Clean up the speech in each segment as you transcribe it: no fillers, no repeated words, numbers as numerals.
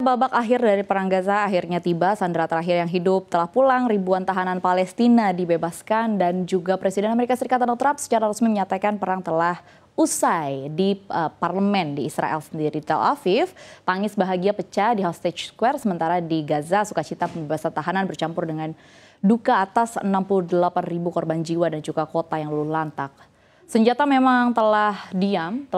babak akhir dari Perang Gaza akhirnya tiba. Sandera terakhir yang hidup telah pulang, ribuan tahanan Palestina dibebaskan, dan juga Presiden Amerika Serikat Donald Trump secara resmi menyatakan perang telah usai di parlemen di Israel sendiri. Di Tel Aviv, tangis bahagia pecah di Hostage Square, sementara di Gaza sukacita pembebasan tahanan bercampur dengan duka atas 68.000 korban jiwa dan juga kota yang luluh lantak. Senjata memang telah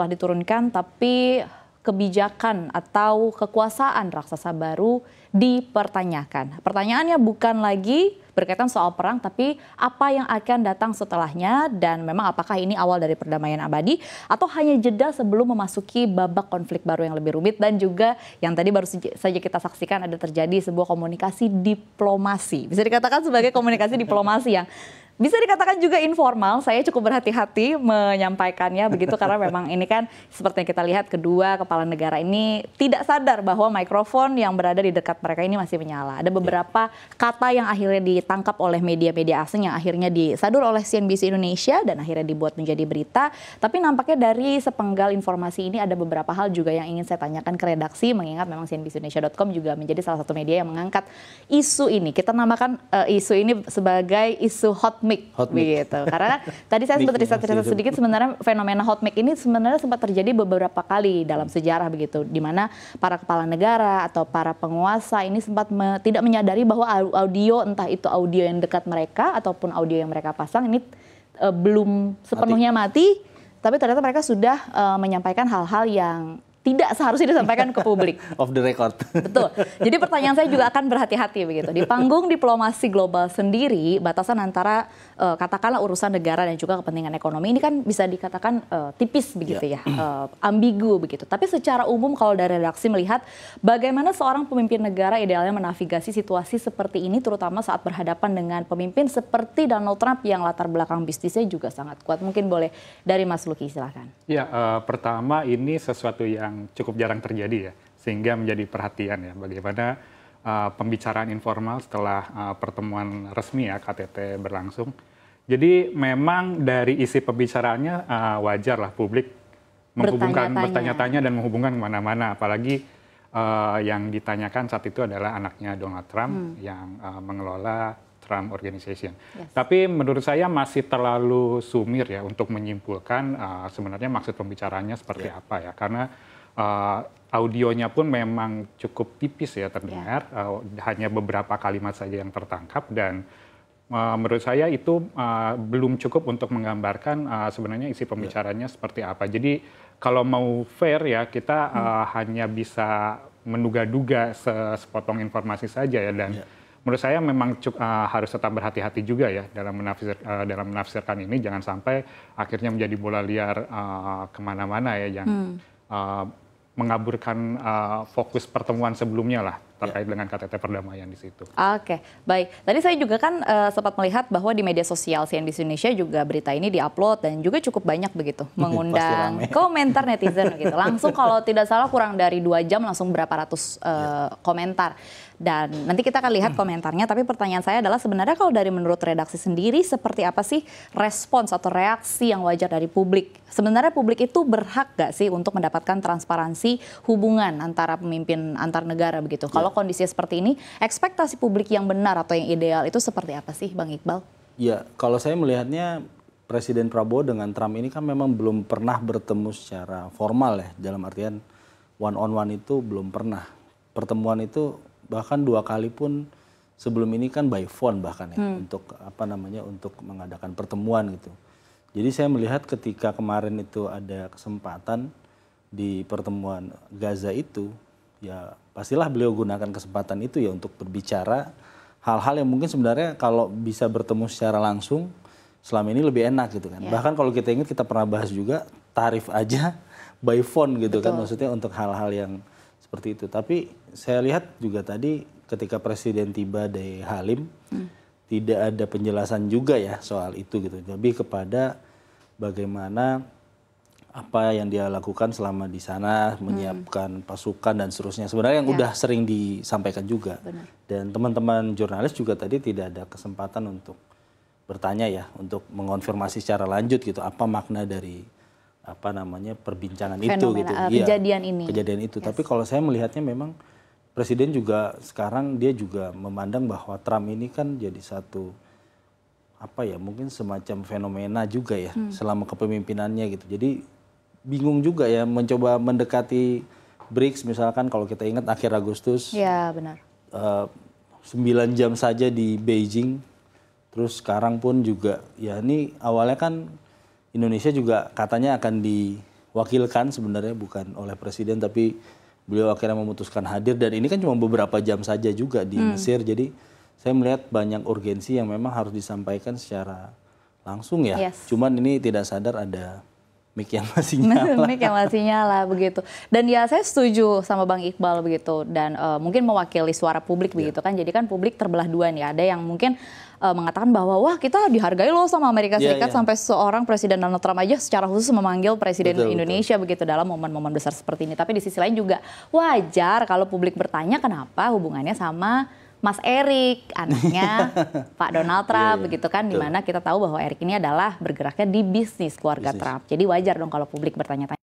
diturunkan, tapi kebijakan atau kekuasaan raksasa baru dipertanyakan. Pertanyaannya bukan lagi berkaitan soal perang, tapi apa yang akan datang setelahnya, dan memang apakah ini awal dari perdamaian abadi atau hanya jeda sebelum memasuki babak konflik baru yang lebih rumit. Dan juga yang tadi baru saja kita saksikan, ada terjadi sebuah komunikasi diplomasi. Bisa dikatakan sebagai komunikasi diplomasi yang bisa dikatakan juga informal. Saya cukup berhati-hati menyampaikannya begitu karena memang ini kan seperti yang kita lihat, kedua kepala negara ini tidak sadar bahwa mikrofon yang berada di dekat mereka ini masih menyala. Ada beberapa kata yang akhirnya ditangkap oleh media-media asing yang akhirnya disadur oleh CNBC Indonesia dan akhirnya dibuat menjadi berita. Tapi nampaknya dari sepenggal informasi ini ada beberapa hal juga yang ingin saya tanyakan ke redaksi, mengingat memang CNBCindonesia.com juga menjadi salah satu media yang mengangkat isu ini. Kita namakan isu ini sebagai isu hot mic begitu. Karena tadi saya sempat riset sedikit, sebenarnya fenomena hot mic ini sebenarnya sempat terjadi beberapa kali dalam sejarah begitu, di mana para kepala negara atau para penguasa ini sempat tidak menyadari bahwa audio, entah itu audio yang dekat mereka ataupun audio yang mereka pasang ini belum sepenuhnya mati, tapi ternyata mereka sudah menyampaikan hal-hal yang tidak seharusnya disampaikan ke publik. Off the record. Betul. Jadi pertanyaan saya juga akan berhati-hati begitu. Di panggung diplomasi global sendiri, batasan antara katakanlah urusan negara dan juga kepentingan ekonomi ini kan bisa dikatakan tipis begitu ya, ambigu begitu. Tapi secara umum kalau dari redaksi melihat bagaimana seorang pemimpin negara idealnya menavigasi situasi seperti ini, terutama saat berhadapan dengan pemimpin seperti Donald Trump yang latar belakang bisnisnya juga sangat kuat. Mungkin boleh dari Mas Luki, silakan. Ya, pertama ini sesuatu yang cukup jarang terjadi ya, sehingga menjadi perhatian ya bagaimana pembicaraan informal setelah pertemuan resmi ya KTT berlangsung. Jadi memang dari isi pembicaraannya wajar lah publik bertanya-tanya dan menghubungkan kemana-mana, apalagi yang ditanyakan saat itu adalah anaknya Donald Trump yang mengelola Trump Organization. Yes. Tapi menurut saya masih terlalu sumir ya untuk menyimpulkan sebenarnya maksud pembicaraannya seperti apa ya, karena audionya pun memang cukup tipis ya terdengar, hanya beberapa kalimat saja yang tertangkap, dan menurut saya itu belum cukup untuk menggambarkan sebenarnya isi pembicaranya seperti apa. Jadi kalau mau fair ya kita hanya bisa menduga-duga sepotong informasi saja ya, dan menurut saya memang harus tetap berhati-hati juga ya dalam menafsirkan ini, jangan sampai akhirnya menjadi bola liar kemana-mana ya yang mengaburkan fokus pertemuan sebelumnya lah terkait dengan KTT perdamaian di situ. Oke, baik. Tadi saya juga kan sempat melihat bahwa di media sosial CNBC Indonesia juga berita ini diupload dan juga cukup banyak begitu mengundang komentar netizen gitu. Langsung kalau tidak salah kurang dari 2 jam langsung berapa ratus komentar. Dan nanti kita akan lihat komentarnya, tapi pertanyaan saya adalah sebenarnya kalau dari menurut redaksi sendiri seperti apa sih respons atau reaksi yang wajar dari publik? Sebenarnya publik itu berhak gak sih untuk mendapatkan transparansi hubungan antara pemimpin antar negara begitu? Kalau kondisinya seperti ini, ekspektasi publik yang benar atau yang ideal itu seperti apa sih Bang Iqbal? Ya, kalau saya melihatnya Presiden Prabowo dengan Trump ini kan memang belum pernah bertemu secara formal ya, dalam artian one on one itu belum pernah. Pertemuan itu bahkan 2 kali pun sebelum ini kan by phone bahkan ya, untuk untuk mengadakan pertemuan gitu. Jadi saya melihat ketika kemarin itu ada kesempatan di pertemuan Gaza itu, ya pastilah beliau gunakan kesempatan itu ya untuk berbicara hal-hal yang mungkin sebenarnya kalau bisa bertemu secara langsung selama ini lebih enak gitu kan. Bahkan kalau kita ingat kita pernah bahas juga tarif aja by phone gitu. Betul. Kan, maksudnya untuk hal-hal yang seperti itu. Tapi saya lihat juga tadi ketika Presiden tiba di Halim, tidak ada penjelasan juga ya soal itu gitu. Lebih kepada bagaimana apa yang dia lakukan selama di sana, menyiapkan pasukan dan seterusnya. Sebenarnya yang udah sering disampaikan juga. Benar. Dan teman-teman jurnalis juga tadi tidak ada kesempatan untuk bertanya ya, untuk mengonfirmasi secara lanjut gitu apa makna dari perbincangan itu gitu. Kejadian ini. Kejadian itu. Yes. Tapi kalau saya melihatnya memang Presiden juga sekarang dia juga memandang bahwa Trump ini kan jadi satu apa ya, mungkin semacam fenomena juga ya selama kepemimpinannya gitu. Jadi bingung juga ya mencoba mendekati BRICS, misalkan kalau kita ingat akhir Agustus. Ya, benar. 9 jam saja di Beijing. Terus sekarang pun juga ya ini awalnya kan Indonesia juga katanya akan diwakilkan sebenarnya bukan oleh presiden, tapi beliau akhirnya memutuskan hadir, dan ini kan cuma beberapa jam saja juga di Mesir. Jadi saya melihat banyak urgensi yang memang harus disampaikan secara langsung ya. Yes. Cuman ini tidak sadar ada mic yang masih nyala. Mic yang masih nyala begitu. Dan ya saya setuju sama Bang Iqbal begitu, dan mungkin mewakili suara publik begitu kan. Jadi kan publik terbelah dua nih. Ada yang mungkin mengatakan bahwa wah kita dihargai loh sama Amerika Serikat, sampai seorang Presiden Donald Trump aja secara khusus memanggil Presiden Indonesia begitu dalam momen-momen besar seperti ini. Tapi di sisi lain juga wajar kalau publik bertanya kenapa hubungannya sama Mas Erik, anaknya Pak Donald Trump begitu kan, dimana kita tahu bahwa Erik ini adalah bergeraknya di bisnis keluarga Trump. Jadi wajar dong kalau publik bertanya-tanya.